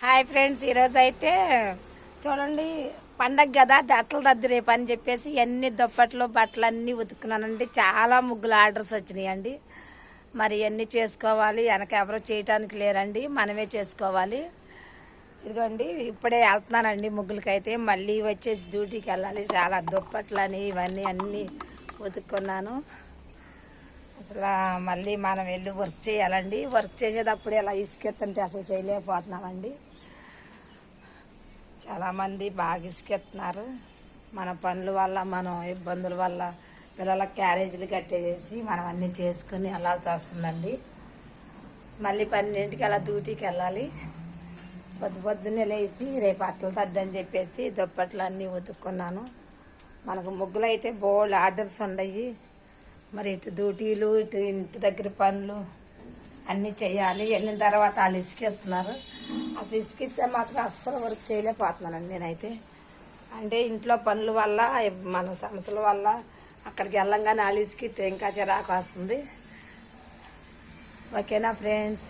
Hi friends, ఈరోజు అయితే చూడండి పండగ కదా, అట్ల దద్ది రేపు అని చెప్పేసి అన్ని దుప్పట్లు బట్టలు అన్నీ ఉతుకున్నానండి. చాలా ముగ్గులు ఆర్డర్స్ వచ్చినాయండి. మరి ఇవన్నీ చేసుకోవాలి, వెనక ఎవరో చేయటానికి లేరండి, మనమే చేసుకోవాలి. ఇదిగోండి ఇప్పుడే వెళ్తున్నానండి ముగ్గులకైతే. మళ్ళీ వచ్చేసి డ్యూటీకి వెళ్ళాలి. చాలా దుప్పట్లు అని ఇవన్నీ అన్నీ ఉతుక్కున్నాను. అసలు మళ్ళీ మనం వెళ్ళి వర్క్ చేయాలండి. వర్క్ చేసేటప్పుడు ఇలా ఇసుకెత్తుంటే అసలు చేయలేకపోతున్నామండి. చాలామంది బాగా ఇసుకెత్తున్నారు. మన పనుల వల్ల, మనం ఇబ్బందుల వల్ల పిల్లల క్యారేజీలు కట్టేసి మనం అన్నీ చేసుకుని వెళ్ళాల్సి వస్తుందండి. మళ్ళీ 12ంటికి అలా డ్యూటీకి వెళ్ళాలి. పొద్దున్నే లేచి రేపు అట్ల తద్దని చెప్పేసి దుప్పట్లు అన్నీ ఉతుక్కున్నాను. మనకు ముగ్గులు అయితే బోల్డ్ ఆర్డర్స్ ఉన్నాయి. మరి ఇటు డ్యూటీలు, ఇటు ఇంటి దగ్గర పనులు అన్నీ చేయాలి. వెళ్ళిన తర్వాత వాళ్ళు ఇసుకేస్తున్నారు. అసలు ఇసుకిస్తే మాత్రం అస్సలు వర్క్ చేయలేకపోతున్నానండి నేనైతే. అంటే ఇంట్లో పనుల వల్ల, మన సమస్యల వల్ల అక్కడికి వెళ్ళంగానే వాళ్ళు ఇసుకిస్తే ఇంకా చిరాకు వస్తుంది. ఓకేనా ఫ్రెండ్స్?